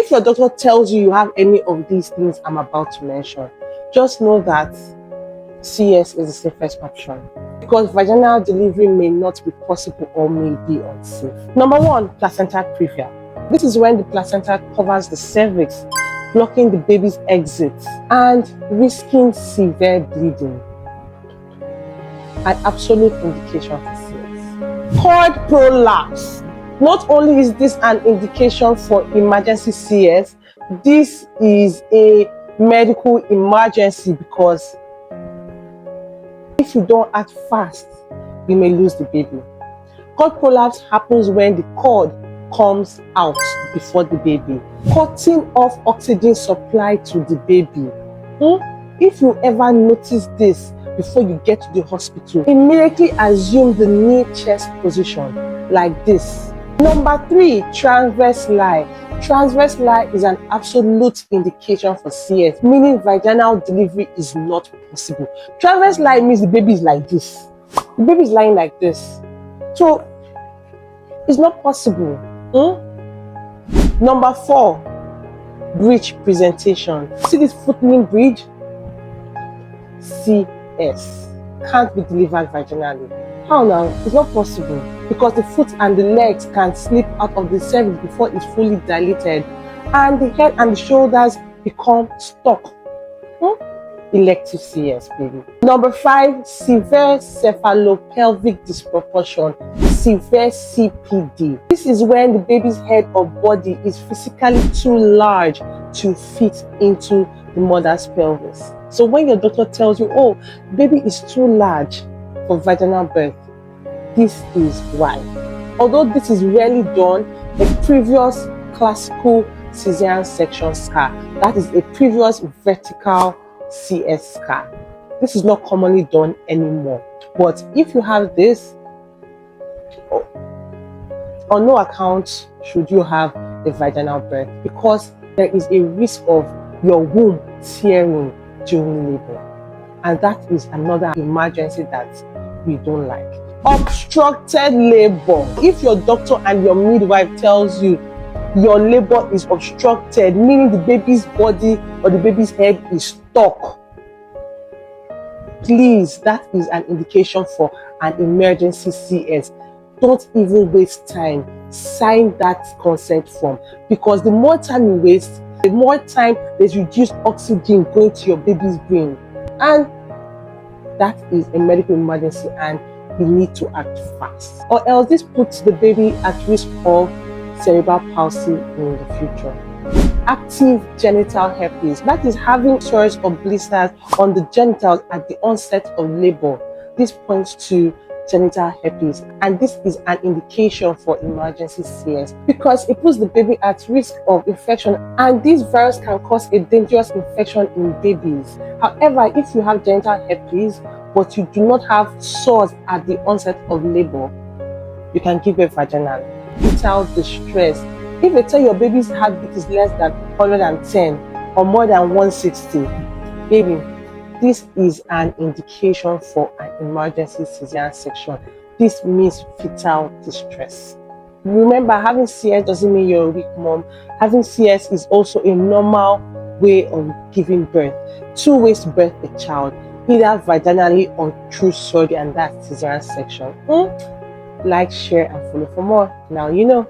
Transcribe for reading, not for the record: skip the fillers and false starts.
If your doctor tells you you have any of these things I'm about to mention, just know that CS is the safest option, because vaginal delivery may not be possible or may be unsafe. Number 1, placenta previa. This is when the placenta covers the cervix, blocking the baby's exit and risking severe bleeding. An absolute indication for CS. Cord prolapse. Not only is this an indication for emergency CS, this is a medical emergency, because if you don't act fast, you may lose the baby. Cord prolapse happens when the cord comes out before the baby, cutting off oxygen supply to the baby. If you ever notice this before you get to the hospital, immediately assume the knee chest position like this. Number 3, transverse lie. Transverse lie is an absolute indication for CS, meaning vaginal delivery is not possible. Transverse lie means the baby is like this. The baby is lying like this. So it's not possible. Number 4, breech presentation. See this footling bridge? CS can't be delivered vaginally. How now? It's not possible, because the foot and the legs can slip out of the cervix before it's fully dilated, and the head and the shoulders become stuck. Elective CS, baby. Number 5, severe cephalopelvic disproportion, severe CPD. This is when the baby's head or body is physically too large to fit into the mother's pelvis. So when your doctor tells you, oh, baby is too large for vaginal birth, this is why. Although this is rarely done, a previous classical Cesarean section scar, that is a previous vertical CS scar, this is not commonly done anymore. But if you have this, on no account should you have a vaginal birth, because there is a risk of your womb tearing during labor, and that is another emergency that we don't like. Obstructed labor. If your doctor and your midwife tells you your labor is obstructed, meaning the baby's body or the baby's head is stuck, please, that is an indication for an emergency CS. Don't even waste time. Sign that consent form, because the more time you waste, the more time there's reduced oxygen going to your baby's brain, and that is a medical emergency, and you need to act fast, or else this puts the baby at risk of cerebral palsy in the future. Active genital herpes, that is having sores or blisters on the genitals at the onset of labor. This points to genital herpes, and this is an indication for emergency CS, because it puts the baby at risk of infection, and this virus can cause a dangerous infection in babies. However, if you have genital herpes but you do not have sores at the onset of labor, you can give birth vaginally. Fetal distress. If they tell your baby's heartbeat is less than 110 or more than 160, baby, this is an indication for an emergency cesarean section. This means fetal distress. Remember, having CS doesn't mean you're a weak mom. Having CS is also a normal way of giving birth. 2 ways to birth a child, either vaginally or through surgery, and that's cesarean section. Like, share, and follow for more. Now you know.